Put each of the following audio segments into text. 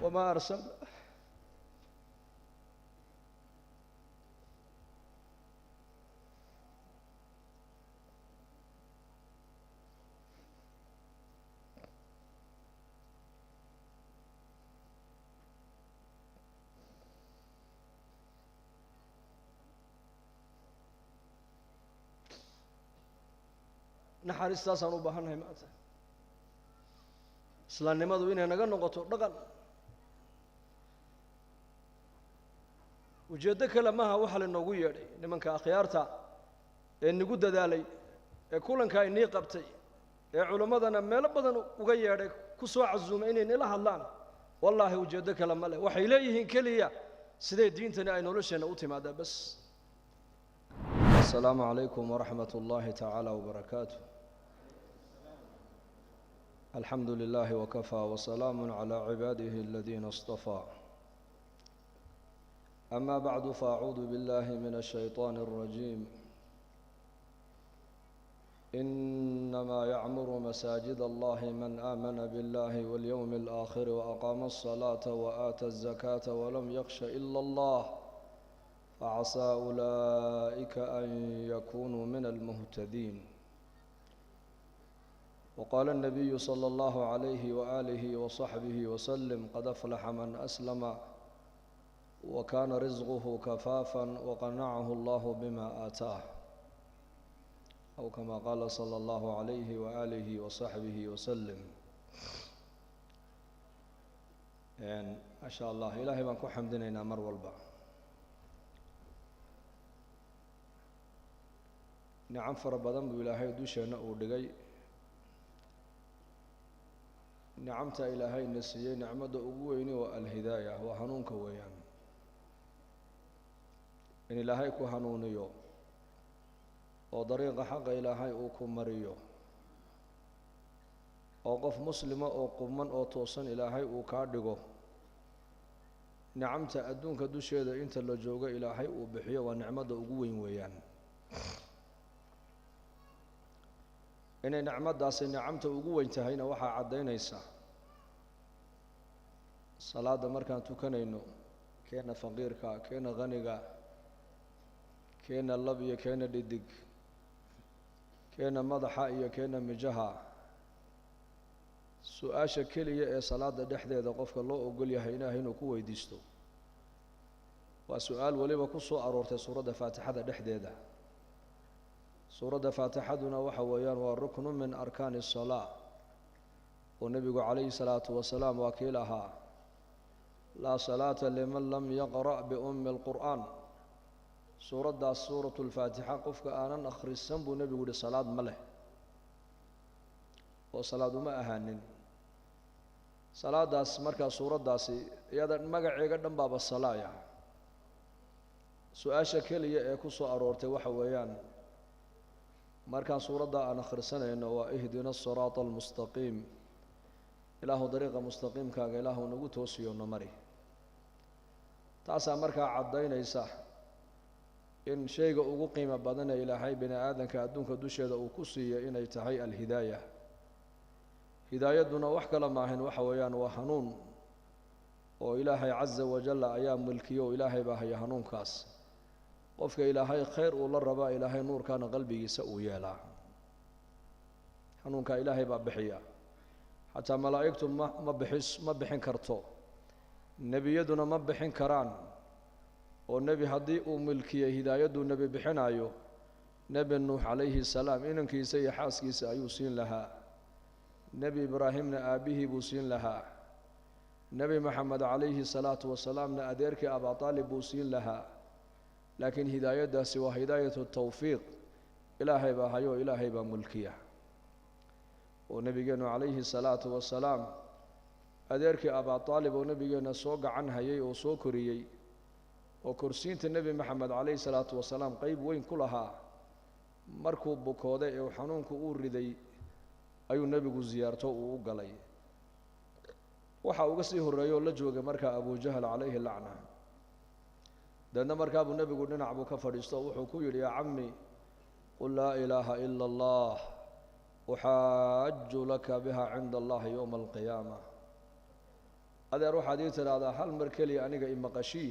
وما أرسلنا naxariistaasaan u baahannahay maanta islaamnimadu inay naga noqoto dhaqan ujeeddo kale maaha waxa lainoogu yeedhay nimanka akhyaarta ee nagu dadaalay ee kulanka inii qabtay ee culimmadana meelo badan uga yeedhay ku soo casuumay inay nila hadlaan wallaahi ujeeddo kale ma leh waxay leeyihiin keliya sidee diintani ay nolosheenna u timaadaa bas السلام عليكم ورحمة الله تعالى وبركاته الحمد لله وكفى وسلام على عباده الذين اصطفى أما بعد فأعوذ بالله من الشيطان الرجيم إنما يعمر مساجد الله من آمن بالله واليوم الآخر وأقام الصلاة وآتى الزكاة ولم يخش إلا الله فعسى أولئك أن يكونوا من المهتدين وقال النبي صلى الله عليه وآله وصحبه وسلم قد أفلح من أسلم وكان رزقه كفافا وقنعه الله بما آتاه أو كما قال صلى الله عليه وآله وصحبه وسلم يعني ما شاء الله إلهي بانكو حمدنا مر والبا نعم فربضان بإلهي دوشنا ودقي نعمت إلهي نسيي نعمة أقويني والهداية وحنونك ويان إن إلهي كو حنونيو وطريق حق إلهي أوكو مريو وقف مسلمة أو قمان أو توصن إلهي أوكاردقو نعمت أدونك دوشيدا إنت اللي جوغا إلهي أوبحيو ونعمة أقوين ويان inay nicmadaasi nicamta ugu weyn tahayna waxaa caddaynaysa salaada markaan tukanayno keena faqiirka keena qaniga keena lab iyo keena dhidig keena madaxa iyo keena mijaha su-aasha keliya ee salaada dhexdeeda qofka loo ogol yahay ilaahay inuu ku weydiisto waa su-aal waliba ku soo aroortay suuradda faatixada dhexdeeda suuradda faatixaduna waxa weeyaan waa ruknu min arkaani الsalaa oo nebigu calayhi salaatu wasalaam waa kii lahaa laa salaata liman lam yaqra' biummi اlqur'aan suuraddaas suuratu lfaatixa qofka aanan akhrisan buu nebigu yihi salaad ma leh oo salaad uma ahaanin salaadaas markaa suuraddaasi iyada magaceega dhan baaba salaaya su-aasha keliya ee ku soo aroortay waxa weeyaan markaan suuradda aan akhrisanayno waa ihdina الsiraaط almustaqiim ilaahu dariiqa mustaqiimkaaga ilaahu nagu toosiyo na mari taasaa markaa caddaynaysa in shayga ugu qiimo badanee ilaahay bini aadanka adduunka dusheeda uu ku siiyey inay tahay alhidaaya hidaayaduna wax kale maahayn waxa weeyaan waa hanuun oo ilaahay caza wajalla ayaa mulkiyo oo ilaahay baa haya hanuunkaas qofka ilaahay khayr uu la rabaa ilaahay nuurkaana qalbigiisa uu yeelaa hanuunka ilaahay baa bixiya xataa malaa'igtu ma bixin karto nebiyaduna ma bixin karaan oo nebi haddii uu milkiyey hidaayaduu nebi bixinayo nebi nuux calayhi salaam inankiisa iyo xaaskiisa ayuu siin lahaa nebi ibraahimna aabbihii buu siin lahaa nebi maxamed calayhi salaatu wasalaamna adeerkii abaa aalib buu siin lahaa laakiin hidaayaddaasi waa hidaayatu tawfiiq ilaahay baa hayo ilaahay baa mulkiya oo nebigeennu calayhi salaatu wasalaam adeerkii abaa aalib oo nebigeenna soo gacan hayay oo soo koriyey oo korsiinta nebi maxamed calayhi salaatu wasalaam qayb weyn ku lahaa markuu bukooday ee xanuunku uu riday ayuu nebigu ziyaarto uu u galay waxa uga sii horreeyo oo la joogay markaa abujahal calayhi lacna deedna markaa buu nebigu dhinac buu ka fadhiisto wuxuu ku yidhi yaa cammi qul laa ilaaha ila allah uxaaju laka biha cinda allahi yowma alqiyaama هذا روح حديث هذا هل مركلي أنيق إمقشي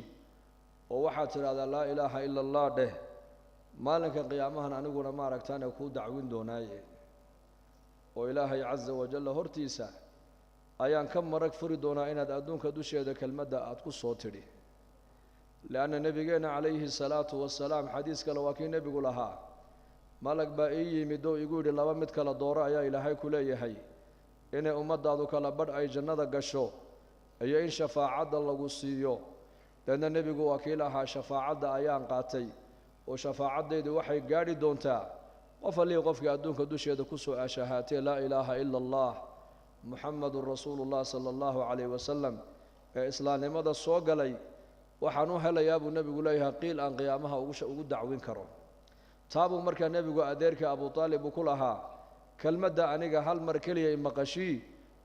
وواحد هذا لا إله إلا الله ده مالك قيامها أنيقنا ما ركتان وكود دعوين دوناي وإلهي عز وجل هرتيسا أيان كم مرك فردونا إن أدون كدوشي هذا كلمة أتكو صوتري لأن نبينا عليه الصلاة والسلام حديث كالواكين نبي لها مالك بأي مدو يقول الله متك لدورة يا إلهي كلي هي إن أمد ذوك لبر أي جنة قشوا أي إن شفاعة الله قصيو لأن النبي وكيلها شفاعة أيان قاتي وشفاعة دي وحي قاري دونتا وفلي قفك أدونك دوشي هذا كسو أشهاتي لا إله إلا الله محمد رسول الله صلى الله عليه وسلم إسلام ماذا الصوغ لي وحنو هلا يا أبو النبي قليها قيل أن قيامها وقد دعوين كرم تابو مركا النبي أديرك أبو طالب كلها كلمة دا أنيقا هل مركلية مقشي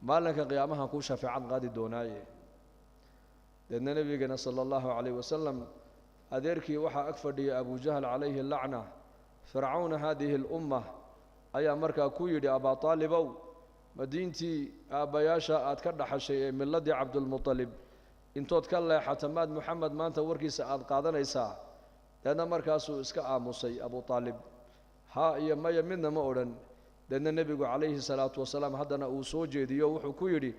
ما لك قيامها كو شفاعة غادي دوناي لأن النبي صلى الله عليه وسلم أديرك وحا أكفر دي أبو جهل عليه اللعنة فرعون هذه الأمة أي مركا كويدي أبا طالب مدينتي أباياشا أتكرد حشي من لدي عبد المطلب intood ka leexatamaad maxamed maanta warkiisa aad qaadanaysaa dadna markaasuu iska aamusay abu talib ha iyo maya midna ma oran dadna nabigu calayhi salaatu wasalaam haddana uu soo jeediyo wuxuu ku yidhi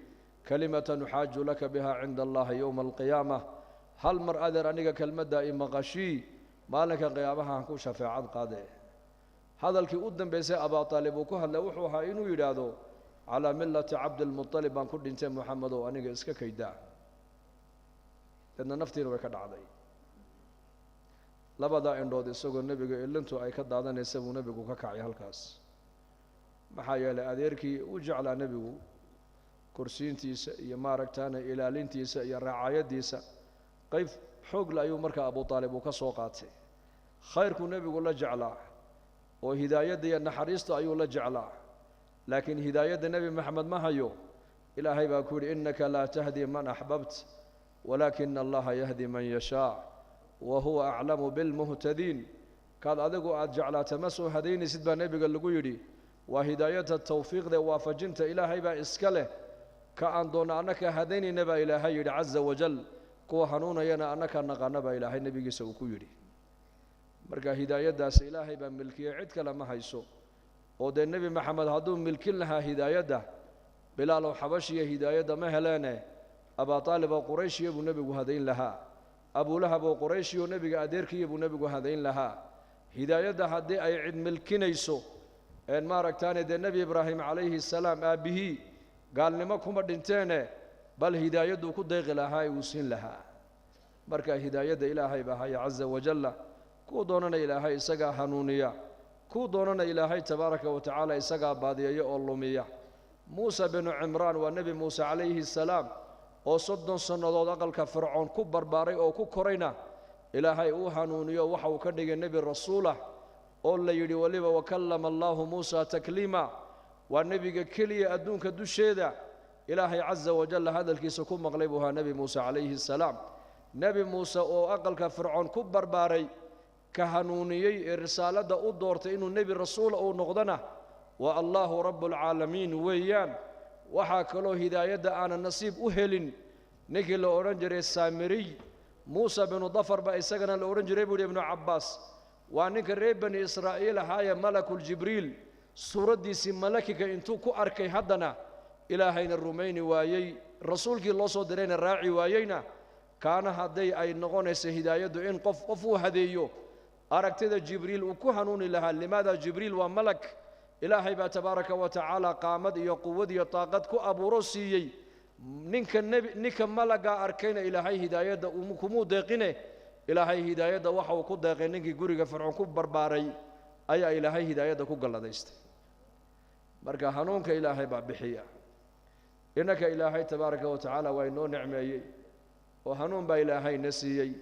kalimatan uxaaju laka biha cinda allahi yowma alqiyaamah hal mar adeer aniga kelmadda i maqashii maalinka qiyaamaha aan ku shafeecad qaade hadalkii u dambeysay abaa talib uu ku hadlay wuxuu ahaa inuu yidhaahdo calaa millati cabdilmutalib baan ku dhintay muxamed oo aniga iska kaydaa إن نفتين وكدعدي لبدا إندود السجون نبي إلنتو أي كدعدان يسمو نبي كعي هالكاس محايا لأذيركي وجعل نبي كرسين تيس يمارك تانا إلى لنتيس يرعاية ديس قيف حق لا يومرك أبو طالب وكسوقاتي خيركم نبي ولا جعله وهداية دي النحريست أي ولا جعله لكن هداية النبي محمد ما هيو إلهي بقول إنك لا تهدي من أحببت ولكن الله يهدي من يشاء وهو أعلم بالمهتدين قال أدقوا أجعل تمسوا هدين سيدنا النبي قال له يدي وهداية التوفيق ذي وافجنت إلهي بإسكاله كأن دون أنك هديني نبا إلهي عز وجل كو حنونا ينا أنك نبا إلهي النبي سوكو يدي مركا هداية داس إلهي بملكية عدك لما هيسو ودى النبي محمد هدون ملك لها هداية ده بلال وحبشية هداية ده مهلانه أبا طالب وقريشي أبو نبي هذين لها أبو لهب وقريشي ونبي أديركي أبو نبي هذين لها هداية هدي أي عد ملكنا يسو إن ما ركتاني ده النبي إبراهيم عليه السلام أبيه قال لما كم دنتين بل هداية دو كده غلها يوسين لها بركة هداية إلهي بهاي عز وجل كودوننا إلهي سجا هنونية كودوننا إلهي تبارك وتعالى سجا بادية أولومية موسى بن عمران والنبي موسى عليه السلام oo 30 sanadood aqalka fircoon ku barbaaray oo ku korayna ilaahay uu hanuuniyo waxa uu ka dhigay nabi rasuulah oo la yiri waliba wakallama allah muusa taklima wa nabiga kaliya adduunka dusheeda ilaahay azza wa jalla hadalkiisa ku maqlay buha nabi muusa alayhi salaam nabi muusa oo aqalka fircoon ku barbaaray ka hanuuniyay risaalada u doortay inuu nabi rasuul uu noqdana wa allah rabbul alamin weeyaan waxaa kaloo hidaayada aan nasiib u helin ninkii la oran jiray saamiri muusa bin dafar ba isagana la oran jiray ibn abbas waa ninka reer bani israa'iil ahaaya malakul jibriil suuradiisi malakiga intuu ku arkay haddana ilaahayna rumayni waayay rasuulkii loo soo dirayna raaci waayayna kaana haday ay noqonayso hidaayadu in qof uu hadeeyo aragtida jibriil uu ku hanuuni lahaa limaada jibriil waa malak إلهي تبارك وتعالى قامد يا قوة يا طاقت كو أبو روسيي نك ملقا أركين إلهي هداية ومكمو داقينه إلهي هداية وحو كو داقين نكي قرق فرعون كو برباري أي إلهي هداية كو قل ديست مركا هنونك إلهي بحية إنك إلهي تبارك وتعالى وإنو نعمي وهنون با إلهي نسيي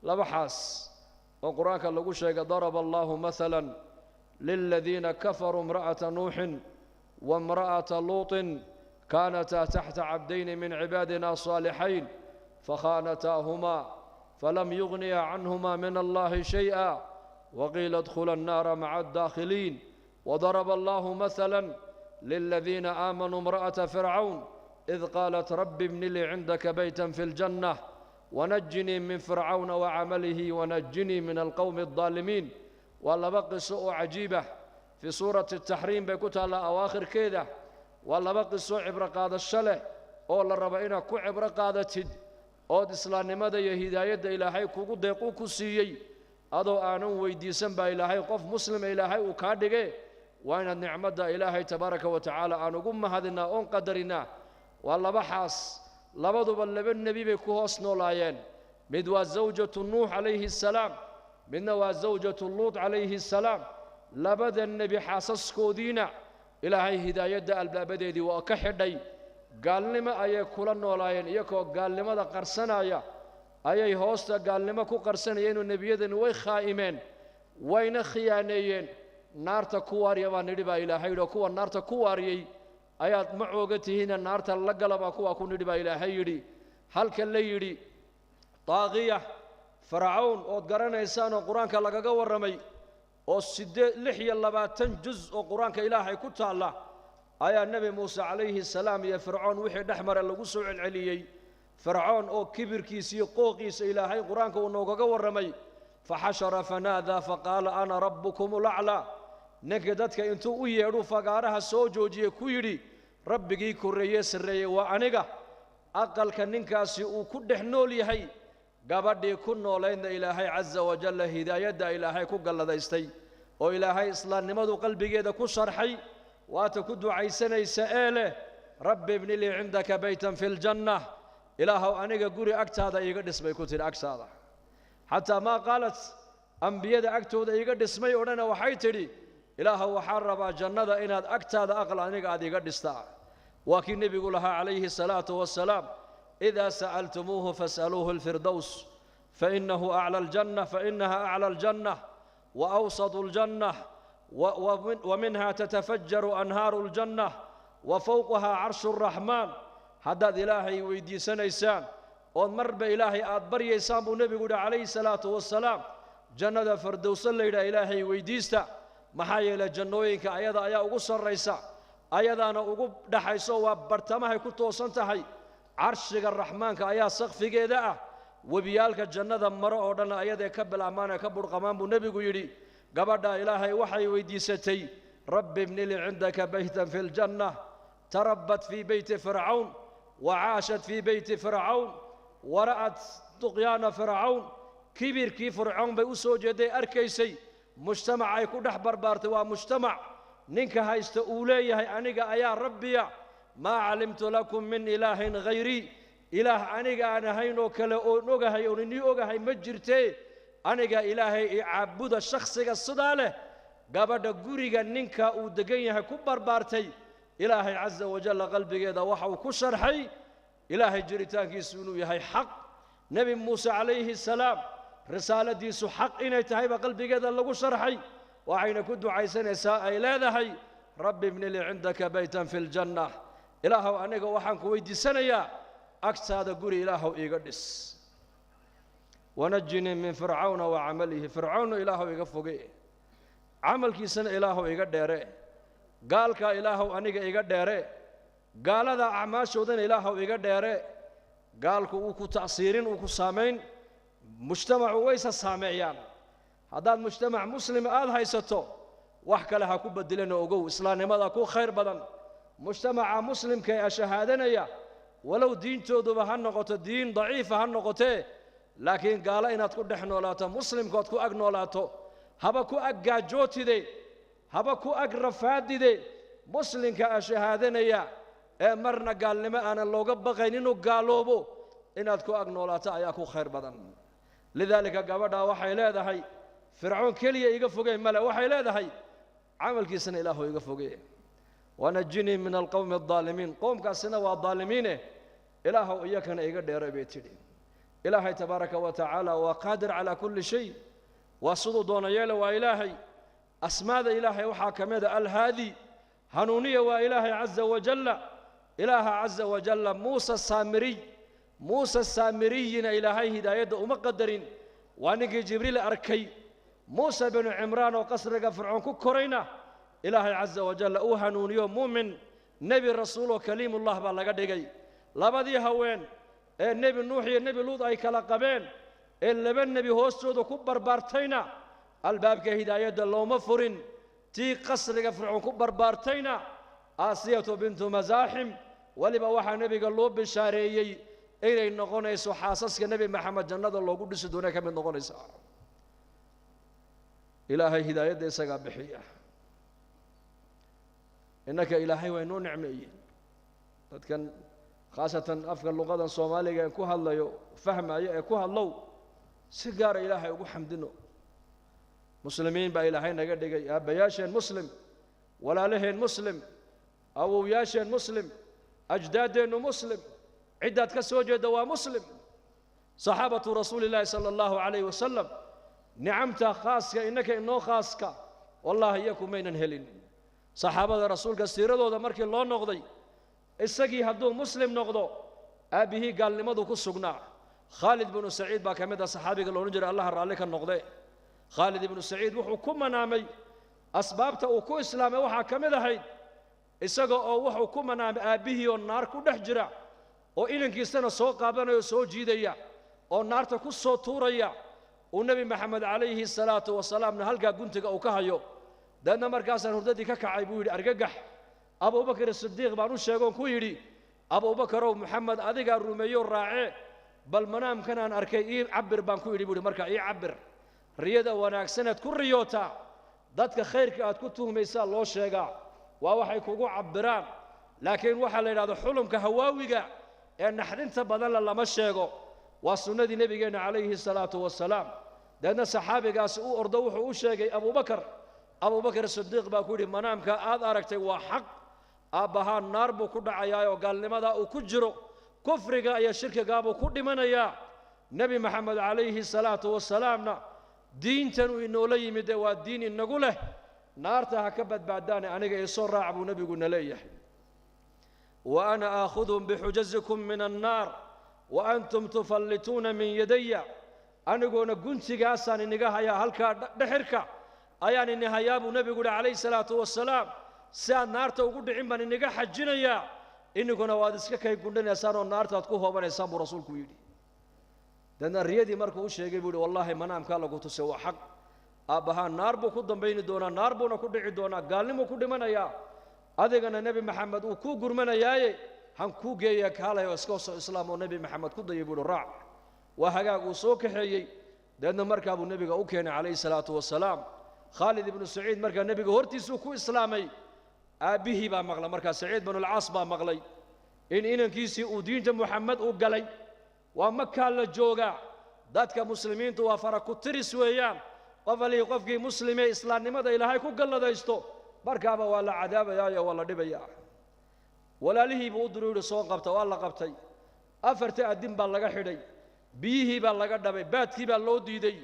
لبحاس وقرآنك اللقو شيء ضرب الله مثلا للذين كفروا امرأة نوح وامرأة لوط كانتا تحت عبدين من عبادنا صالحين فخانتاهما فلم يغنيا عنهما من الله شيئا وقيل ادخلا النار مع الداخلين وضرب الله مثلا للذين آمنوا امرأة فرعون إذ قالت رب ابن لي عندك بيتا في الجنة ونجني من فرعون وعمله ونجني من القوم الظالمين. والله بقي سوء عجيبة في سورة التحريم بيكوتها لأواخر كده. والله بقي سوء عبر قادة الشله أولا ربعنا كو عبر قادة أود إسلام ماذا يهداية إلهي كو ديقو كسيي أدو آنو ويديسن با إلهي قف مسلم إلهي وكادقه وإن النعمة إلهي تبارك وتعالى آنو قم هذنا أون قدرنا. والله بحاس لبضو باللبن النبي بكوهس نولايين مدوا زوجة نوح عليه السلام مدوا زوجة اللوط عليه السلام لبدا النبي حاسس كودينا إلهي هداية البلابدي دي وكحدي قال لما أي كل نولايين يكو قال لما دا قرسنايا أي هوستا قال لما كو قرسنايين النبي دين وي خائمين وين خيانيين نارتا كواريا وندبا إلهي لو كو نارتا كواريي ayaad ma oogatihiina naarta la galaba kuwa ku nidhiba ilaahay yidhi halka la yidhi taaqiya fircawn ood garanaysaan oo qur-aanka lagaga warramay oo 26 juz oo qur-aanka ilaahay ku taala ayaa nabi muuse calayhi salaam iyo fircawn wixii dhexmara lagu soo celceliyey fircawn oo kibirkiisa iyo qooqiisa ilaahay qur-aanka uu noogaga warramay faxashara fanaada faqaala ana rabbukum alaclaa ninka dadka intuu u yeedhu fagaaraha soo joojiyey ku yidhi rabbigii korreeye sarreeye waa aniga aqalka ninkaasi uu ku dhex nool yahay gabadhii ku noolaydna ilaahay caza wajalla hidaayadda ilaahay ku galladaystay oo ilaahay islaamnimadu qalbigeeda ku sharxay waata ku ducaysanaysa ee leh rabbi ibni lii cindaka baytan fi ljanna ilaahow aniga guri agtaada iiga dhismay ku tidhi agtaada xataa maa qaalat ambiyada agtooda iiga dhismay oo dhana waxay tidhi ilaahow waxaan rabaa jannada inaad agtaada aqal aniga aad iga dhistaa waa kii nebigu lahaa calayhi salaatu wassalaam idaa sa'altumuuhu fas'aluuhu alfirdows fainahu acla aljanna fainaha acla aljanna waawsatu aljanna ومنها تتفجر أنهار الجنة وفوقها عرش الرحمن حداد إلهي ويدي سنيسان ومر بإلهي أدبر يسام النبي عليه الصلاة والسلام جنة فردوس الليلة إلهي ويديستا محايا إلى جنوينك أيضا أيا أقصر ريسا أيضا أنا أقب دحيسو وبرتمها كنتو سنتحي عرش الرحمن كأيا سقف كذا وبيالك الجنة مرة أودنا أيضا كبل أمانة كبر قمام النبي يري قبض إلهي وحي ويديستي رب ابن لي عندك بيتا في الجنة تربت في بيت فرعون وعاشت في بيت فرعون ورأت طغيان فرعون كبير كي فرعون بأسو جدي أركيسي مجتمع يكون أحبر بارت ومجتمع ننك هايست أولي هاي أنيقا أيا ربي ما علمت لكم من إله غيري إله أنيقا أنا هاينو كلا نوغا هاي ونني أوغا هاي مجرتي أنيقا إلهي عبود الشخص الصدالة قبض قريقا ننكا ودقينها كبر بارتي إلهي عز وجل قلبي إذا وحو كسر حي إلهي جريتان كيسونو يهي حق نبي موسى عليه السلام رسالة ديسو حق إنه تهيب قلبي إذا لغو شرحي وعين كدو عيسان إساء إلى ذهي رب ابن لي عندك بيتا في الجنة إلهي أنيقا وحنك ويدي سنيا أكسا هذا قري إلهي إيقادس ونجني من فرعون وعمله فرعون إلهه يقفقه عمل كيسن إلهه يقدره قال كا إلهه أنيق يقدره قال هذا أعماش ودن إلهه يقدره قال كو تأثيرين وكو سامين مجتمع ويس السامعيان هذا المجتمع مسلم آل هايستو وحكى لها كو بدلين وقو إسلام ماذا كو خير بدن مجتمع مسلم كي أشهادنا يا ولو دين تودو بهالنقطة دين ضعيفة هالنقطة لكن قال إن تكون دحنولاته مسلم قد كو أجنولاته هبا كو أجاجوتي دي هبا كو أجرفادي دي مسلم كأشهادنا يا مرنا قال لما أنا لو قبغين إنه قالوا بو إن تكون أجنولاته أياكو خير بدن لذلك قبضها وحي لا هي فرعون كليه يقفوقين ملا وحي لا هي عمل كيسن إله يقفوقين ونجني من القوم الظالمين قوم كاسنا والظالمين إله إياك يقدر بيتي إلهي تبارك وتعالى وقادر على كل شيء وصدو دون يلا وإلهي أسماء إلهي وحاكمه الهادي هنونية وإلهي عز وجل إله عز وجل موسى السامريين إلهي هداية ومقدرين وانك جبريل أركي موسى بن عمران وقصر فرعون كورينا إلهي عز وجل أوهنونية مؤمن nebi rasuuloo kaliimullah baa laga dhigay labadii haween ee nebi nuux iyo nebi luud ay kala qabeen ee laba nebi hoostooda ku barbaartayna albaabka hidaayadda looma furin tii qasriga fircoon ku barbaartayna aasiyatu bintu masaaxim waliba waxaa nebiga loo bishaareeyey inay noqonayso xaasaska nebi maxamed jannada loogu dhisi doona ka mid noqonaysa ilaahay hidaayadda isagaa bixiya innaka ilaahay waa inoo nicmeeyey dadkan khaasatan afka luqadan soomaaliga ee ku hadlayo fahmaya ee ku hadlow si gaara ilaahay ugu xamdino muslimiin baa ilaahay naga dhigay aabbayaasheen muslim walaalaheen muslim awowyaasheen muslim ajdaaddeennu muslim ciddaad ka soo jeedda waa muslim saxaabatu rasuuli illaahi sala allahu calayhi wasalam nicamta khaaska innaka inoo khaaska wallaahi iyaku maynan helin saxaabada rasuulka siiradooda markii loo noqday isagii hadduu muslim noqdo aabbihii gaalnimadu ku sugnaa khaalid binu saciid baa ka mid ah saxaabiga loodhan jiray allaha raalli ka noqde khaalid ibnu saciid wuxuu ku manaamay asbaabta uu ku islaamay waxaa ka mid ahayd isaga oo wuxuu ku manaamay aabbihii oo naar ku dhex jira oo inankiisana soo qaadanaya oo soo jiidaya oo naarta ku soo tuuraya uu nebi maxamed calayhi salaatu wasalaamna halkaa guntiga uu ka hayo daedna markaasaan hurdadii ka kacay buu yidhi argagax abubakar sidiiq baan u sheegoon ku yidhi abubakarow maxamed adigaa rumeeyo raacee bal manaamkan aan arkay ii cabir baan ku yidhi buu yidhi markaa ii cabir riyada wanaagsanaad ku riyootaa dadka khayrka aad ku tuhmaysaa loo sheegaa waa waxay kugu cabbiraan laakiin waxaa la yidhahdo xulumka hawaawiga ee naxdinta badanla lama sheego waa sunnadii nebigeenna calayhi salaatu wasalaam daedna saxaabigaasi u ordo wuxuu u sheegay abubakar sidiiq baa ku yidhi manaamka aad aragtay waa xaq aabbahaa naar buu ku dhacayaayoo gaalnimadaa uu ku jiro kufriga iyo shirkigaabuu ku dhimanayaa nebi maxamed calayhi salaatu wasalaamna diintan uu inoola yimid ee waa diin inagu leh naarta ha ka badbaadaane aniga isoo raac buu nebiguna leeyahay wa ana aakhuduhum bixujazikum min annaar wa antum tufallituuna min yadaya anigoona guntigaasaan iniga hayaa halkaa dhexirka ayaan ini hayaa buu nebigu yidhi calayhi salaatu wasalaam si aad naarta ugu dhicin baan iniga xajinayaa iniguna waad iska kay gundhanaysaan oo naartaad ku hoobanaysaan buu rasuulku yidhi daedna riyadii markuu u sheegay buu yidhi wallaahi manaamkaa lagu tusay waa xaq aabbahaa naar buu ku dambayni doonaa naar buuna ku dhici doonaa gaalnimuu ku dhimanayaa adigana nebi maxamed uu kuu gurmanayaaye han kuu geeya kaalay oo iska soo islaam oo nebi maxamed ku dayay buu yidhi raac waa hagaag uu soo kaxeeyey daedna markaa buu nebiga u keenay calayhi salaatu wasalaam khaalid ibnu saciid markaa nebiga hortiisuu ku islaamay aabbihii baa maqlay markaa saciid binulcaas baa maqlay in inankiisii uu diinta muxamed u galay waa makaa la joogaa dadka muslimiintu waa fara ku tiris weeyaan qof alihii qofkii muslimee islaamnimada ilaahay ku galladaysto markaaba waa la cadaabayaayo waa la dhibayaa walaalihii buu u diru yidhi soo qabta waa la qabtay afarta addin baa laga xidhay biyihii baa laga dhabay baadkii baa loo diiday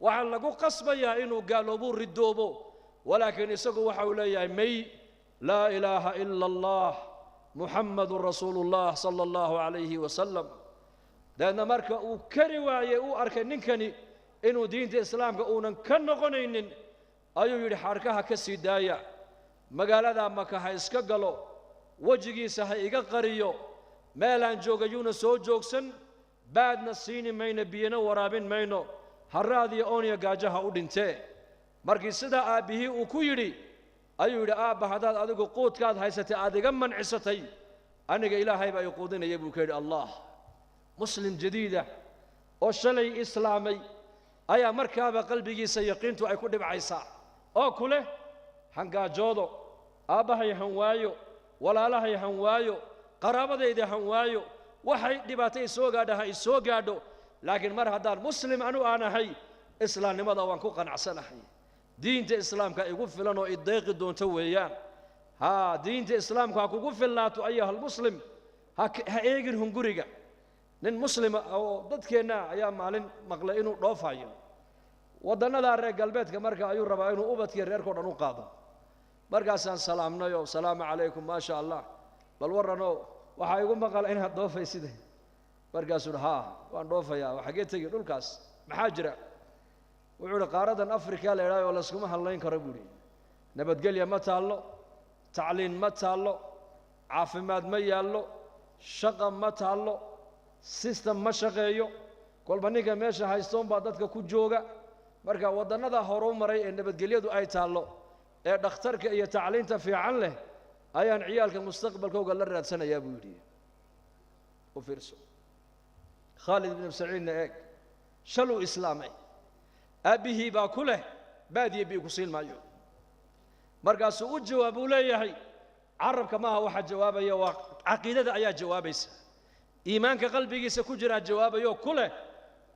waxaa lagu qasbayaa inuu gaaloobuu ridoobo walaakiin isagu waxa uu leeyahay may laa ilaaha ila allah muxammadun rasuulullah sala allahu calayhi wasalam daedna marka uu kari waayey uu arkay ninkani inuu diinta islaamka uunan ka noqonaynin ayuu yidhi xarkaha ka sii daaya magaaladaa maka ha iska galo wejigiisa ha iga qariyo meelaan joogayuuna soo joogsan baadna siini mayno biyana waraabin mayno harraad iyo ooniya gaajaha u dhintee markii sidaa aabbihii uu ku yidhi ayuu yidhi aabba haddaad adigu quudkaad haysatay aad iga mancisatay aniga ilaahay baa ii quudinaya buu ka yidhi allah muslim jadiida oo shalay islaamay ayaa markaaba qalbigiisa yaqiintu ay ku dhibcaysaa oo ku leh hangaajoodo aabbahay han waayo walaalahay han waayo qaraabadayda han waayo waxay dhibaatay soo gaadha ha isoo gaadho laakiin mar haddaan muslim anu aanahay islaamnimada waan ku qanacsanahay diinta islaamka igu filan oo ideeqi doonto weeyaan haa diinta islaamka ha kugu fillaato ayuhalmuslim ha eegin hunguriga nin muslima oo dadkeenna ayaa maalin maqlay inuu dhoofayo waddannadaa reer galbeedka marka ayuu rabaa inuu ubadkii reerkao dhan u qaado markaasaan salaamnay oo salaamu calaykum maa sha allah bal warranoo waxaa igu maqala inaad dhoofaysid markaasuu yidhi haa waan dhoofayaa xaggee tegi dhulkaas maxaa jira wuxuu idhi qaaradan afrika la idhahay oo layskuma hadlayn karo buu idhi nabadgelya ma taallo tacliin ma taallo caafimaad ma yaallo shaqa ma taallo system ma shaqeeyo kolba ninka meesha haystoon baa dadka ku jooga marka wadannada horumaray ee nabadgelyadu ay taallo ee dhakhtarka iyo tacliinta fiican leh ayaan ciyaalka mustaqbalkooga la raadsanayaa buu yidhi u fiirso khaalid ibn saciidna eeg shaluu islaamay aabihii baa ku leh baadiye bii ku siin maayo markaasuu u jawaab uu leeyahay carabka maaha waxa jawaabaya waa caqiidada ayaa jawaabaysa iimaanka qalbigiisa ku jira jawaabayo ku leh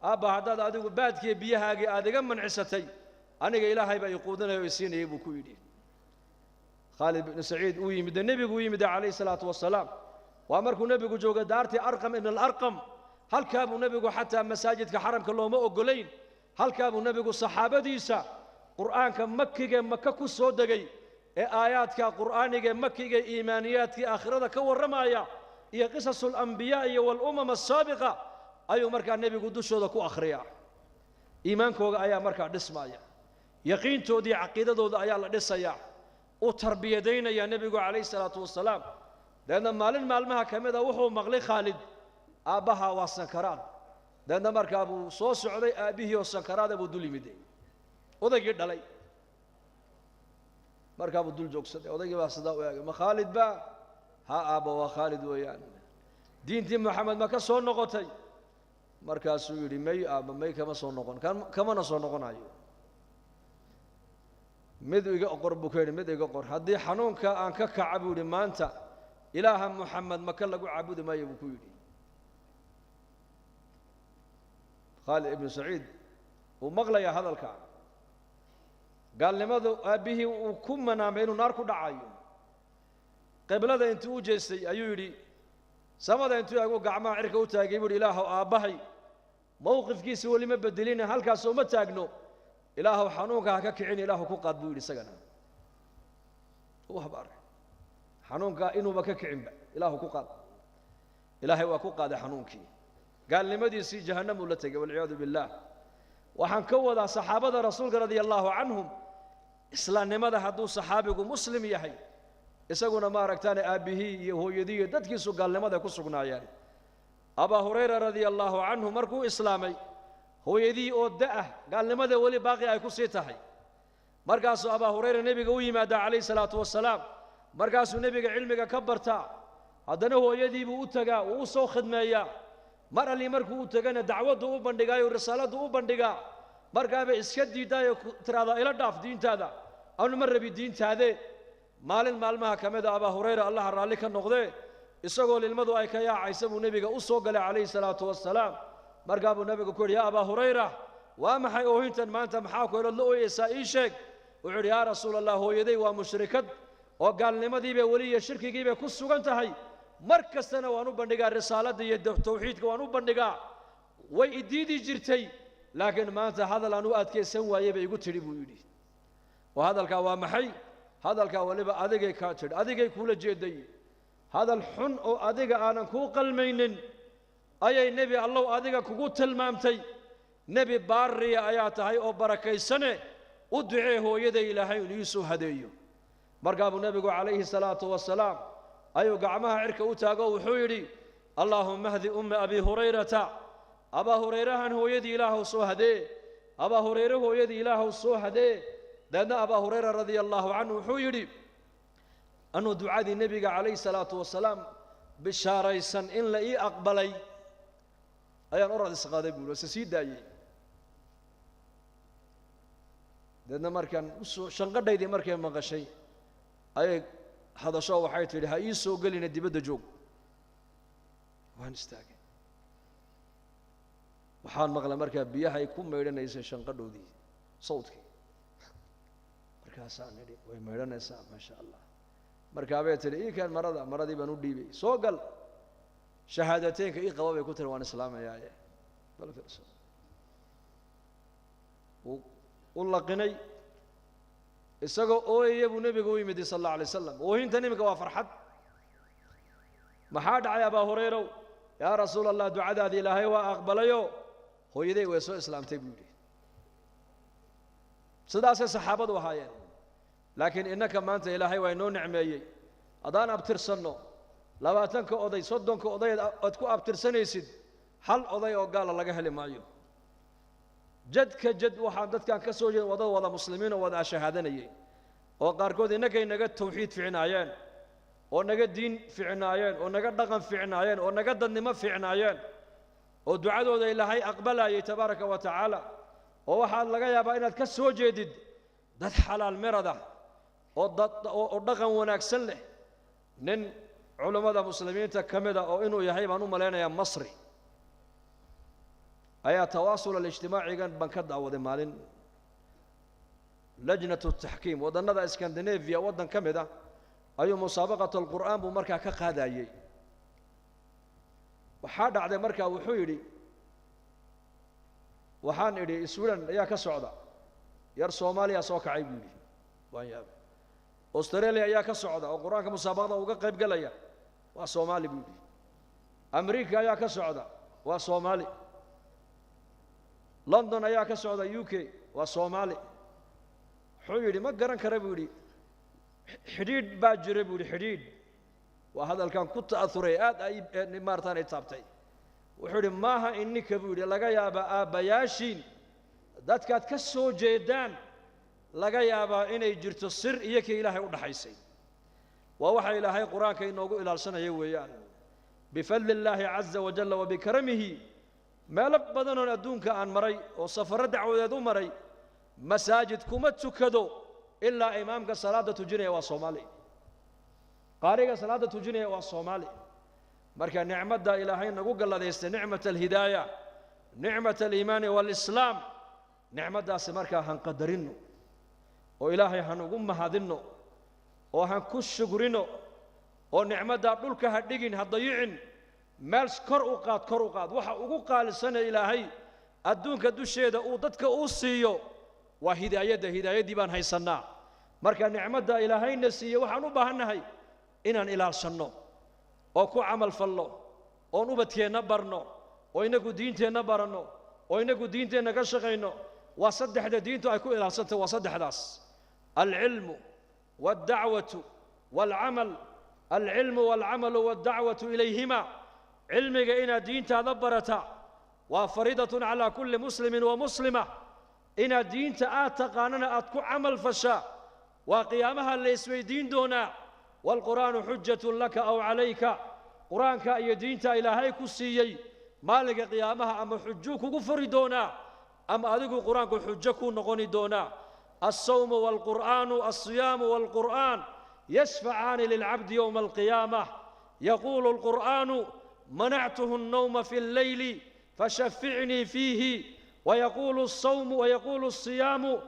aabba haddaad adigu baadkiiyo biyahaagii aad iga mancisatay aniga ilaahay baa iquudinaya oo isiinayay buu ku yidhi khaalid ibn saciid uu yimid nebigu u yimid calayhi salaatu wasalaam waa markuu nebigu joogay daartii arqam ibn alarqam halkaa buu nebigu xataa masaajidka xaramka looma ogolayn halkaa buu nebigu saxaabadiisa qur'aanka makiga maka ku soo degay ee aayaadka qur'aaniga makiga iimaaniyaadkii aakhirada ka warramaya iyo qisasul anbiyaa iyo wal umam as-saabiqa ayuu markaa nebigu dushooda ku akhriyaa iimaankooga ayaa markaa dhismaya yaqiintoodii caqiidadooda ayaa la dhisayaa u tarbiyadaynaya nebigu calayhi salaatu wasalaam deedna maalin maalmaha ka mid a wuxuu maqlay khaalid aabbaha waa sankaraad deedna markaa buu soo socday aabbihii oo sankaraada buu dul yimid odaygii dhalay markaa buu dul joogsaday odaygii baa sidaa u eegay ma khaalid baa ha aabba waa khaalid weeyaan diintii maxamed ma ka soo noqotay markaasuu yidhi may aabba may kama soo noqon kamana soo noqonayo mid iga qor buu ka yidhi mid iga qor haddii xanuunka aan ka kaca buu yidhi maanta ilaaha muxamed maka lagu caabudi maayo buu ku yidhi khaalid ibnu saciid uu maqlayaa hadalka gaalnimadu aabbihii uu ku manaamay inuu naar ku dhacayo qiblada intuu u jeestay ayuu yidhi samada intuu eego gacmaha cirka u taagay buu yidhi ilaahow aabbahay mowqifkiisa weli ma bedelina halkaasoo ma taagno ilaahow xanuunka ha ka kicin ilaahu ku qaad buu yidhi isagana u habaaray xanuunka inuuba ka kicinba ilaahu ku qaad ilaahay waa ku qaaday xanuunkii gaalnimadiisii jahannamuu la tegay walciyaadu billaah waxaan ka wadaa saxaabada rasuulka radia allaahu canhum islaamnimada hadduu saxaabigu muslim yahay isaguna ma aragtaane aabbihii iyo hooyadii iyo dadkiisu gaalnimada ku sugnaayeen abaa hurayra radia allaahu canhu markuu islaamay hooyadii oo da'ah gaalnimada weli baaqi ay ku sii tahay markaasuu abaa hurayra nebiga u yimaadaa calayhi salaatu wasalaam markaasuu nebiga cilmiga ka bartaa haddana hooyadiibuu u tagaa uu u soo khidmeeyaa mar alli markuu u tagana dacwaddu u bandhigaayo risaaladdu u bandhigaa markaaba iska diidaayo tiraahdaa ila dhaaf diintaada anu ma rabi diintaadee maalin maalmaha ka mida abaa hurayra allaha raalli ka noqdee isagoo lilmadu ay ka yaacaysa buu nebiga u soo galay calayhi salaatu wasalaam markaa buu nebigu ku yidhi yaa abaa hurayra waa maxay oohintan maanta maxaa ku elood la ooyeysaa ii sheeg wuxuu yidhi yaa rasuula allah hooyaday waa mushrikad oo gaalnimadiibay weli iyo shirkigiibay ku sugan tahay mar kastana waan u bandhigaa risaaladda iyo tawxiidka waan u bandhigaa way idiidi jirtay laakiin maanta hadal aan u adkaysan waayey bay igu tidhi buu yidhi oo hadalkaa waa maxay hadalkaa waliba adigay kaa tidhi adigay kuula jeeday hadal xun oo adiga aanan kuu qalmaynin ayay nebi allow adiga kugu tilmaamtay nebi baariya ayaa tahay oo barakaysane u ducee hooyaday ilaahay inuu ii soo hadeeyo markaa buu nebigu calayhi salaatu wasalaam ayuu gacmaha cirka u taago wuxuu yidhi allaahumma hdi umma abi hurayrata abaa hurayrahan hooyadii ilaahow soo hadee abaa hurayre hooyadii ilaahow soo hadee deedna abaa hurayra radia allaahu canhu wuxuu yidhi anuu ducadii nebiga calayhi salaatu wasalaam bishaaraysan in la ii aqbalay ayaan orad isqaaday buuri wase sii daayey deedna markaan shanqadhaydii markay maqashay ayay hadasho waxay tidhi ha ii soo gelina dibadda joog waan istaagay waxaan maqlay markaa biyahay ku maydhanaysay shanqadhoodii sawdkii markaasaan nidhi way maydhanaysaa maasha allah markaabay tidhi ii keen maradii baan u dhiibay soo gal shahaadateynka ii qaba bay ku tiri waan islaamayaaye u laqinay isagoo ooyaya buu nebigu u yimid sal alla alay wasalam oohintan iminka waa farxad maxaa dhacay abaa hurayrow yaa rasuula allah ducadaadii ilaahay waa aqbalayo hooyaday way soo islaamtay buu yidhi sidaasay saxaabadu ahaayeen laakiin innaka maanta ilaahay waa inoo nicmeeyey haddaan abtirsanno labaatanka oday soddonka oday aad ku abtirsanaysid hal oday oo gaala laga heli maayo jadka jad waxaan dadkan ka soo jeeda wada muslimiin oo wada shahaadanayay oo qaarkood inagay naga tawxiid fiicnaayeen oo naga diin fiicnaayeen oo naga dhaqan fiicnaayeen oo naga dadnimo fiicnaayeen oo ducadooda ilaahay aqbalayay tabaaraka wa tacaala oo waxaad laga yaabaa inaad ka soo jeedid dad xalaal mirada oo dhaqan wanaagsan leh nin culimada muslimiinta kamida oo inuu yahay baan u maleynayaa masri ayaa tawaasul al-ijtimaacigan ban ka daawaday maalin lajnatu taxkiim wadannada Scandinavia wadan kamida ayuu musaabaqatu al-Qur'aan buu markaa ka qaadayay waxaa dhacday markaa wuxuu yidhi waxaan idhi Sweden ayaa ka socda yar Soomaaliya soo kacay buu yidhi waan yaab Australia ayaa ka socda oo quraanka musaabaqada uga qayb galaya waa Soomaali buu yidhi America ayaa ka socda waa Soomaali London ayaa ka socda UK waa Soomaali wuxuu yidhi ma garan kara buu yidhi xidhiidh baa jira buu yidhi xidhiidh waa hadalkan ku ta'athuray aad ay maartaan ay taabtay wuxuu yidhi maaha innika buu yidhi laga yaabaa aabbayaashiin dadkaad ka soo jeedaan laga yaabaa inay jirto sir iyo ka ilaahay u dhaxaysay waa waxa ilaahay quraanka inoogu ilaalsanayo weeyaan bifadli illaahi caza wajalla wa bikaramihi meelo badan oo adduunka aan maray oo safarro dacwadeed u maray masaajid kuma tukado ilaa imaamka salaada tujinaya waa Soomaali qaariga salaada tujinaya waa Soomaali marka nicmada ilaahay nagu galladaystay nicmata al-hidaaya nicmata al-iimaan wal islaam nicmadaas marka han qadarino oo ilaahay han ugu mahadino oo han ku shukrino oo nicmada dhulka ha dhigin ha dayicin meel kor u qaad waxa ugu qaalisan ilaahay adduunka dusheeda uu dadka u siiyo waa hidaayadii baan haysanaa marka nicmada ilaahayna siiyo waxaan u baahanahay inaan ilaashano oo ku amal fallo oo ubadkeena barno oo inagu diinteena barano oo inagu diinteena ka shaqeyno waa saddexda diintu ay ku ilaalsantay waa saddexdaas al-ilmu wad-da'watu wal-amal al-ilmu wal-amalu wad-da'watu ilayhima علمك إن دين تدبرتا وفريضة على كل مسلم ومسلمة إن دين تقاننا أتكو عمل فشا وقيامها اللي يسوي دين دونا والقرآن حجة لك أو عليك قرآن كأي دين إلهي كسيي مالك قيامها أما حجوك كفر دونا أما أدوك قرآن حجك نغني دونا الصوم والقرآن الصيام والقرآن يشفعان للعبد يوم القيامة يقول القرآن منعته النوم في الليل فشفعني فيه ويقول الصوم ويقول الصيام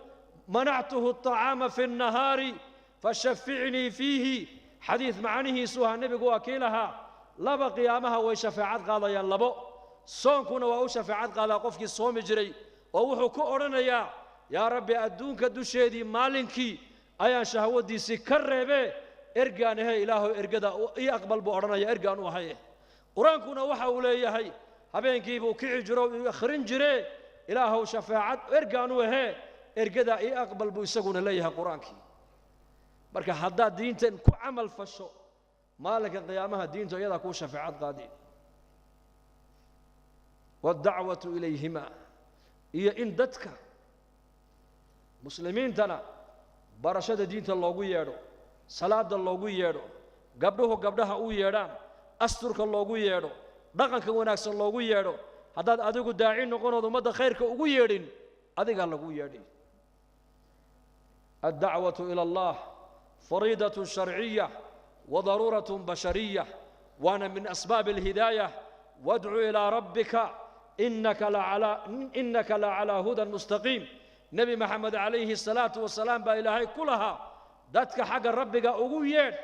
منعته الطعام في النهار فشفعني فيه حديث معنيه سوها النبي وكيلها لبا قيامها وشفاعات قاضيا لبو صومكنا وشفاعات قاضي قفك الصوم جري ووحو كورنا يا ربي أدونك دوشيدي مالنكي أيا شهودي سكربه إرجانه إله إرجدا يقبل بورنا يا إرجان وهاي قرآنكنا وحا وليهي habeenkii buu kici jiro akhrin jire ilaahu shafaacad ergaan u ahe ergada ay aqbal buu isaguna leeyahay quraankii marka hadda diintan ku amal fasho maalinka qiyaamaha diinta iyada ku shafaacad qaadin wad-da'watu ilayhima iyo in dadka muslimiintana barashada diinta loogu yeedho salaada loogu yeedho gabdhaha u yeedhaan asturka loogu yeedho dhaqanka wanaagsan loogu yeedho haddaad adigu daaci noqonood ummadda khayrka ugu yeedhin adigaa lagu yeedhin ad-da'watu ila allah fariidatu sharciyya wa daruuratu bashariyya waana min asbaab al-hidaayah wad'u ila rabbika innaka la ala hudan mustaqim nabi maxamed alayhi salatu wasalaam ba ilaahay kulaha dadka xagga rabbiga ugu yeedh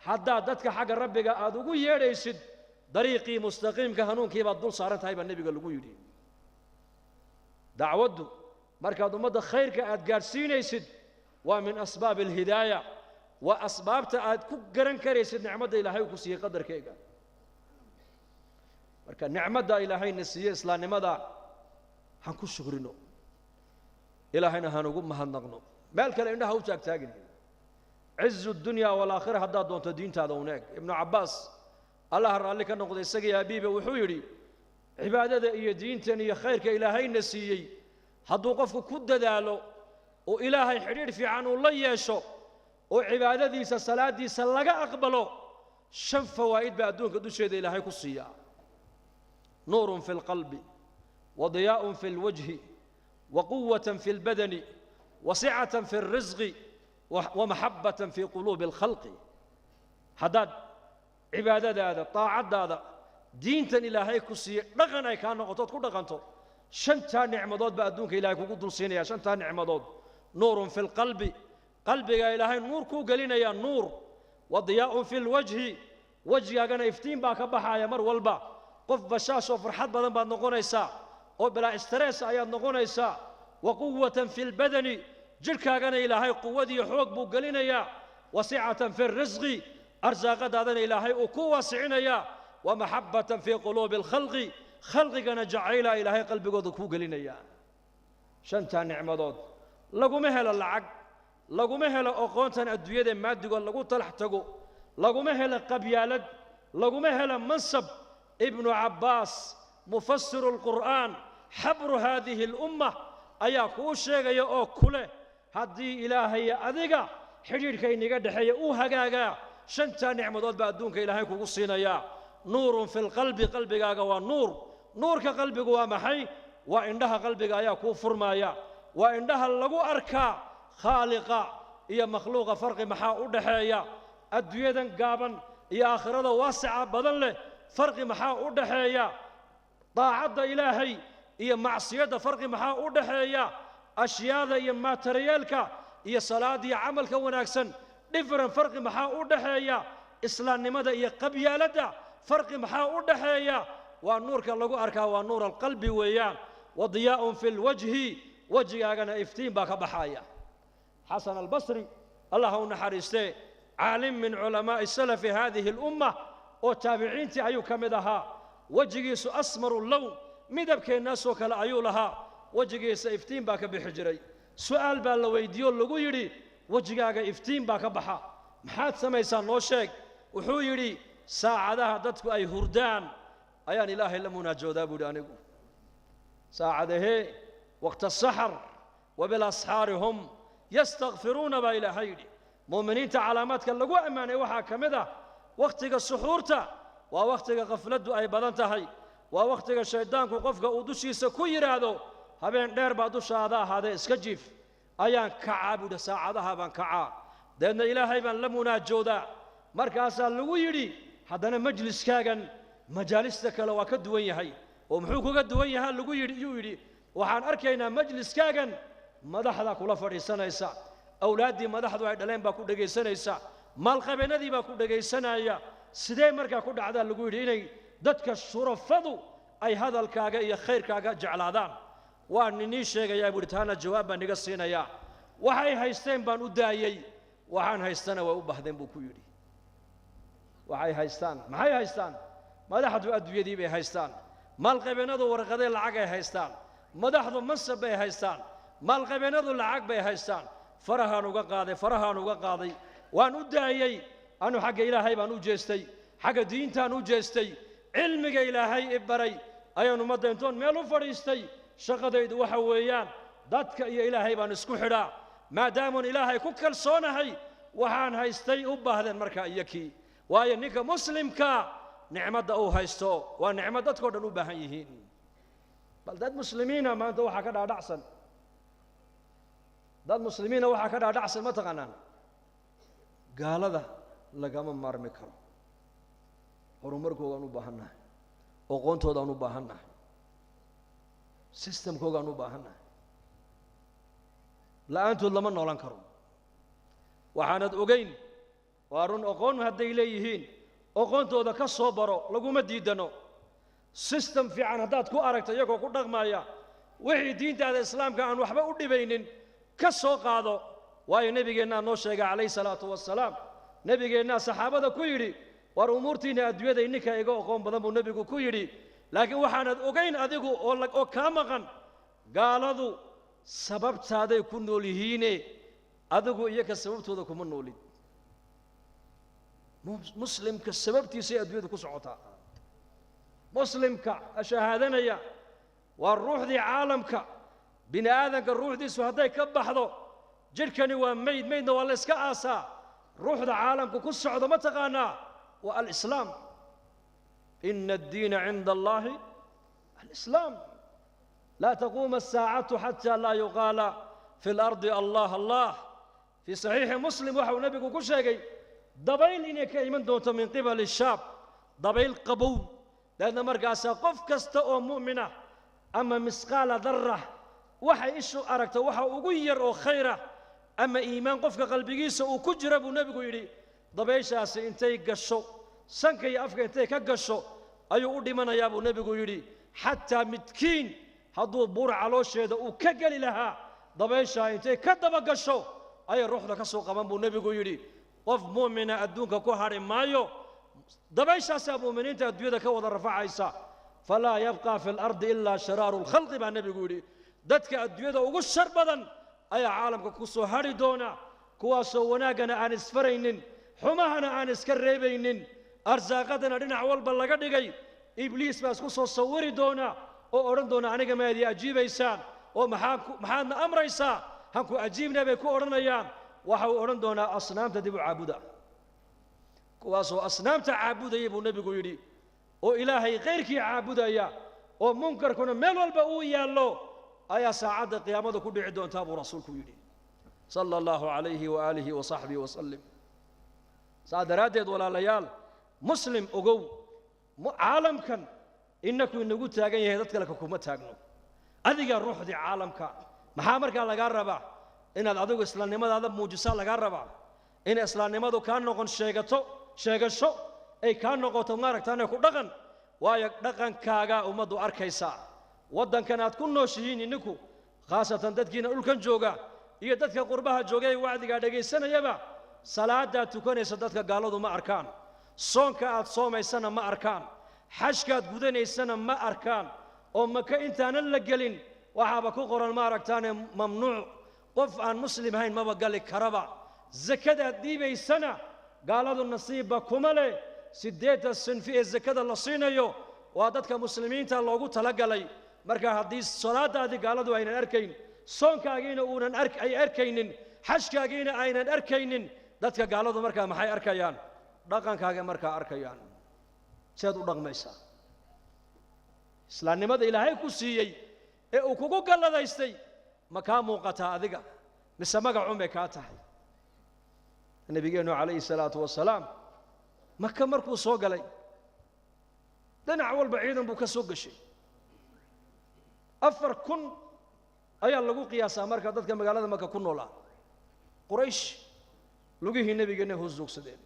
haddaa dadka xagga rabbiga aad ugu yeedhaysid dariiqii mustaqiimka hanuunkii baad dul saaran tahay baa nebiga lagu yidhi dacwaddu markaad ummadda khayrka aad gaadhsiinaysid waa min asbaab alhidaaya waa asbaabta aad ku garan karaysid nicmadda ilaahay ku siiyey qadarkeega marka nicmadda ilaahayna siiyey islaamnimada han ku shukrino ilaahayna han ugu mahadnaqno meel kale indhaha u taagtaagin cizu dunya wal aakhirah haddaad doonto diintaada uneeg ibnu cabbaas الله رالي كان نقضي سقي أبيبه وحويري عبادة إيه دينتني خيرك إلهي نسيي هدو قفك كد دالو وإلهي حرير في عنه الله يشو وعبادة دي صلاة دي سلقا أقبلو شن فوائد بأدونك دوشي دي إلهي كسيا نور في القلب وضياء في الوجه وقوة في البدن وسعة في الرزق ومحبة في قلوب الخلق حداد عبادة هذا طاعة هذا دينتن إلهي كسيا رغنا كان نقطات كل رغنتو شنتا نعمضات بأدونك إلهي كقدر سينيا شنتا نعمضات نور في القلب قلبك إلهي نور كو قلنا يا نور وضياء في الوجه وجهك أنا إفتين باك بحا يا مر والبا قف بشاش وفرحات بدن بعد نقونيسا وبلا استرس أيام نقونيسا وقوة في البدن جلك أنا إلهي قوتي حوق بو قلنا يا وسعة في الرزق أرزاق هذا إلهي وقوة سعنا يا ومحبة في قلوب الخلق خلقك أنا جعيلا إلهي قلبك وذكو قلنا يا شنتا نعمضات لقو مهل العق لقو مهل أقوانتان أدوية مادقو لقو تلحتقو لقو مهل قبيالد لقو مهل منصب ابن عباس مفسر القرآن حبر هذه الأمة أياكو الشيخ يا كله هدي إلهي أذيقا حجير كي نقد حي هقاقا شنتا نعمضات بأدونك إلهي كوصينا يا نور في القلب قلبك والنور نور كقلبك ومحي وإنها قلبك أياكو فرمايا وإنها لغو أركا خالقا يا مخلوق فرق محا أدحيا الدوية قابا يا آخرة واسعة بدل فرق محا أدحيا طاعة إلهي يا معصية فرق محا أدحيا أشياء يا ماتريالك يا صلاة يا عملك وناكسن دفرن فرق محا أدحيا إسلام نمدا يا قبيالة فرق محا أدحيا ونورك لغو أركا ونور القلب ويان وضياء في الوجه وجهنا إفتين باك بحايا حسن البصري الله نحرسته عالم من علماء السلف هذه الأمة وتابعين أيو كمدها وجهيس أسمر اللون مدبك الناس وكلا أيو لها وجهيس إفتين باك بحجري سؤال بالويديو اللغو يري وجهاك إفتين باك بحا محاد سميسان نوشيك وحو يري ساعدها دتك أي هردان أيان إله إلا مناجودا بودانيكو ساعده وقت السحر وبالأسحار هم يستغفرون بإلى هيدي مؤمنين علاماتك اللقوة أماني وحا كمدا وقتك السحورتا ووقتك غفلت أي بدنتهي ووقتك الشيطان قفك ودوشي سكوير هذا هبين دير بعدوش هذا اسكجيف أيان كعاب ودا ساعدها بان كعاب لأن إلهي بان لمنا جودا مركاسا اللقويري حدنا مجلس كاغن مجالستك لو كدوين هي ومحوكو كدوين هي اللقويري waxaan arkaynaa majliskaagan madaxda kula fadhiisanaysa awlaadii madaxdu ay dhaleen baa ku dhageysanaysa maalqabeennadii baa ku dhageysanaya sidee markaa ku dhacdaa lagu yidhi inay dadka shurafadu ay hadalkaaga iyo khayrkaaga jeclaadaan waa ninii sheegayaa buuhi taana jawaab baan iga siinayaa waxay haysteen baan u daayey waxaan haystana way u bahdeen buu ku yidhi waxay haystaan maxay haystaan madaxdu adduunyadii bay haystaan maalqabeennadu warqadee lacag ay haystaan madaxdu mansab bay haystaan maalqabeennadu lacag bay haystaan farahaan uga qaaday waan u daayey anu xagga ilaahay baan u jeestay xagga diintaan u jeestay cilmiga ilaahay i baray ayaan ummadda intoon meel u fadhiistay shaqadaydu waxa weeyaan dadka iyo ilaahay baan isku xidhaa maadaamaan ilaahay ku kalsoonahay waxaan haystay u baahdeen markaa iyakii waayo ninka muslimka nicmadda uu haysto waa nicmad dadkoo dhan u baahan yihiin bal dad muslimiina maanta waxaa ka dhaadhacsan dad muslimiina waxaa ka dhaadhacsan ma taqaanaan gaalada lagama maarmi karo horumarkoogaan u baahannahay aqoontoodaan u baahannahay systemkoogaan u baahannahay la'aantood lama noolan karo waxaanad ogeyn waa run aqoon hadday leeyihiin aqoontooda ka soo baro laguma diidano system fiican haddaad ku aragto iyagoo ku dhaqmaya wixii diintaada islaamka aan waxba u dhibaynin ka soo qaado waayo nebigeennaa noo sheegay calayhi salaatu wassalaam nebigeennaa saxaabada ku yidhi war umuurtiinna adduunyada ninka iga aqoon badan buu nebigu ku yidhi laakiin waxaanad ogayn adigu oo kaa maqan gaaladu sababtaaday ku nool yihiine adigu iyaga sababtooda kuma noolid مسلم كسببتي سيد كسعوتا مسلم كأشهادنا يا والروح ذي عالمك بني آذنك الروح ذي سهداي كبحضو جركني وميد ميدنا والله اسكا آسا روح ذا عالمك كسعودا ما تغانا والإسلام إن الدين عند الله الإسلام لا تقوم الساعة حتى لا يقال في الأرض الله الله في صحيح مسلم وحو نبيك كل شيء دبيل إنك إيمان دوت من قبل الشاب دبيل قبول لأن مرقاسا قف كستأو مؤمنة أما مسقال ذرة وحي إشو أركت وحي أغير أو خيرة أما إيمان قفك قلبيس وكجرب نبيك يري دبيشاس إنتي قشو سنكي أفك إنتي كقشو أيو أدي من يابو نبيك يري حتى متكين هدو بور على شيء وكجل لها دبيشا إنتي كدب قشو أي روح لك سوق من بو نبيك يري قف مؤمنة أدونك كوهر مايو دبيشا سابو من انت ادويدك وضع رفع عيسى فلا يبقى في الارض الا شرار الخلق مع النبي يقولي ددك ادويده ugu shar badan ayaa caalamka ku soo hari doona kuwaasoo wanaagana aan isfaraynin xumahana aan iska reebaynin arsaaqadana dhinac walba laga dhigay ibliis baa isku soo sawiri doona oo oran doona aniga ma aadi ajiibaysaan oo maxaadna amraysaa hanku ajiibna bay ku oranayaan waxa uu oran doonaa asnaamta dib u caabuda kuwaasoo asnaamta caabudaya buu nebigu yidhi oo ilaahay khayrkii caabudaya oo munkarkuna meel walba uu yaallo ayaa saacadda qiyaamada ku dhici doontaa buu rasuulku yidhi sala allahu calayhi waaalihi wasaxbihi wasallim saa daraaddeed walaalayaal muslim ogow caalamkan innaku inagu taagan yahay dad kale kuma taagno adiga ruuxdii caalamka maxaa markaa lagaa rabaa inaad adigu islaamnimadaada muujisaa lagaa rabaa in islaamnimadu kaa noqon sheegasho ay kaa noqoto maaragtaane ku dhaqan waayo dhaqankaaga ummaddu arkaysaa waddankan aad ku nooshihiin inninku khaasatan dadkiina dhulkan jooga iyo dadka qurbaha jooga ee wacdigaa dhegaysanayaba salaadaad tukanaysa dadka gaaladu ma arkaan soonka aad soomaysana ma arkaan xajkaad gudanaysana ma arkaan oo maka intaanan la gelin waxaaba ku qoran maaragtaane mamnuuc qof aan muslim ahayn maba gali karaba zakadaad dhiibaysana gaaladu nasiibba kuma leh 8 sinfi ee zakada la siinayo waa dadka muslimiinta loogu talagalay marka haddii salaadaadii gaaladu aynan arkayn soonkaagiina uunan arkaynin xajkaagiina aynan arkaynin dadka gaaladu markaa maxay arkayaan dhaqankaaga markaa arkayaan seed u dhaqmaysaa islaamnimada ilaahay ku siiyey ee uu kugu galladaystay ma kaa muuqataa adiga mise magacun bay kaa tahay nabigeenu calayhi salaatu wasalaam maka markuu soo galay dhinac walba ciidan buu ka soo gashay 4,000 ayaa lagu qiyaasaa marka dadka magaalada maka ku noolaa quraysh lugihii nabigeena hoosjoogsadeen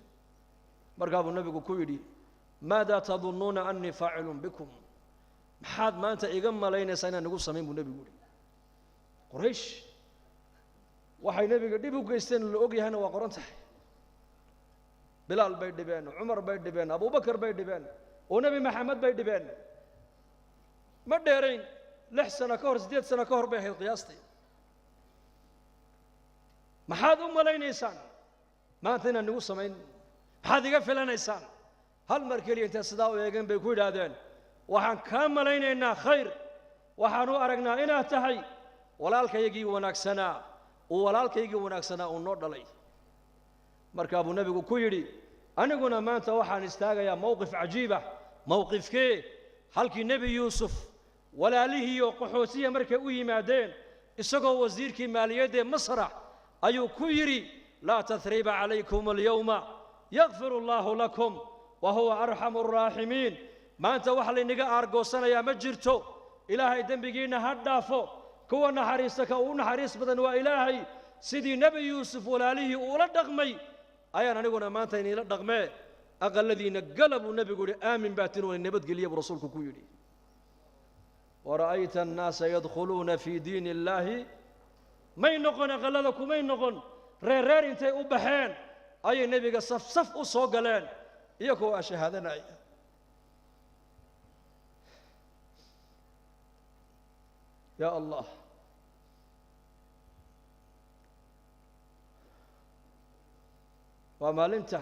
markaa buu nabigu ku yidhi maadaa tadunnuuna annii faacilun bikum maxaad maanta iga malaynaysaa inaan nagu samayn buu nebigu yidhi quraysh waxay nebiga dhib u geysteen la og yahayna waa qoran tahay bilaal bay dhibeen cumar bay dhibeen abubakar bay dhibeen oo nebi maxamed bay dhibeen ma dheerayn 6 sano ka hor 8 sano ka hor bay ahayd qiyaastii maxaad u malaynaysaan maanta inaan nagu samayn maxaad iga filanaysaan hal mar keliya intaa sidaa u eegeen bay ku yidhaahdeen waxaan kaa malaynaynaa khayr waxaan u aragnaa inaad tahay walaalkaygii wanaagsanaa uu noo dhalay markaa buu nebigu ku yidhi aniguna maanta waxaan istaagayaa mowqif cajiiba mowqifkee halkii nebi yuusuf walaalihii oo qaxootiya markay u yimaadeen isagoo wasiirkii maaliyadda ee masra ayuu ku yidhi laa tathriiba calaykum alyawma yakfiru allaahu lakum wa huwa arxamu arraaximiin maanta wax laynaga aargoosanayaa ma jirto ilaahay dembigiinna ha dhaafo kuwa naxariista ka ugu naxariis badan waa ilaahay sidii nebi yuusuf walaalihii uula dhaqmay ayaan aniguna maanta iniila dhaqmee aqalladiina gala buu nebigu yidhi aamin baatin wayna nabadgeliya buu rasuulku ku yidhi wara'ayta annaasa yadkhuluuna fii diini illaahi may noqon aqallada kumay noqon reer intay u baxeen ayay nebiga saf u soo galeen iyagoo waa shahaadanaya yaa allah waa maalinta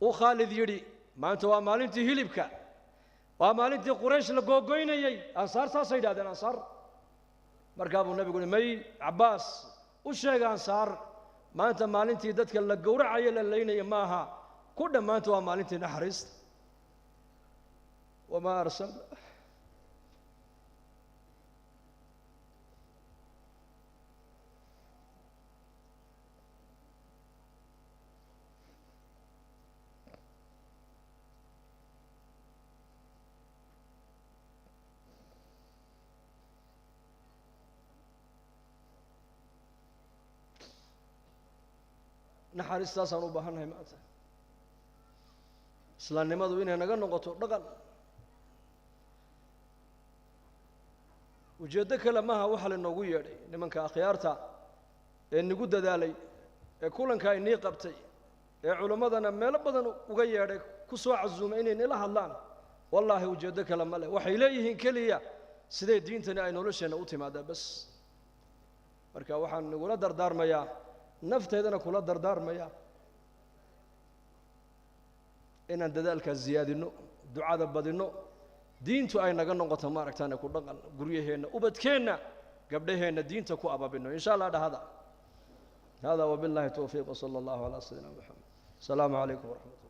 وخالد يري ما أنت ومالنتي هلبك ومالنتي قريش لقوقين يي أنصار ساسيد هذا الأنصار مركب النبي يقول مي عباس وشيء أنصار ما أنت مالنتي دتك لقورع عيل اللين يماها كل ما أنت ومالنتي نحرست وما أرسل naxariistaasaan u baahannahay maanta islaamnimadu inay naga noqoto dhaqan ujeeddo kale maaha waxa lainoogu yeedhay nimanka akhyaarta ee nagu dadaalay ee kulanka inii qabtay ee culimmadana meelo badan uga yeedhay ku soo casuumay inay nila hadlaan wallaahi ujeeddo kale ma leh waxay leeyihiin keliya siday diintani ay nolosheenna u timaadaa bas marka waxaan nagula dardaarmayaa nafteedana kula dardaarmaya inaan dadaalkaas ziyaadino ducada badino diintu ay naga noqoto maaragtaan ku dhaqan guryaheena ubadkeena gabdhaheena diinta ku ababino insha Allah dhahada hada wabillahi tawfiiq wa sallallahu ala sayyidina muhammad assalamu alaykum wa rahmatullahi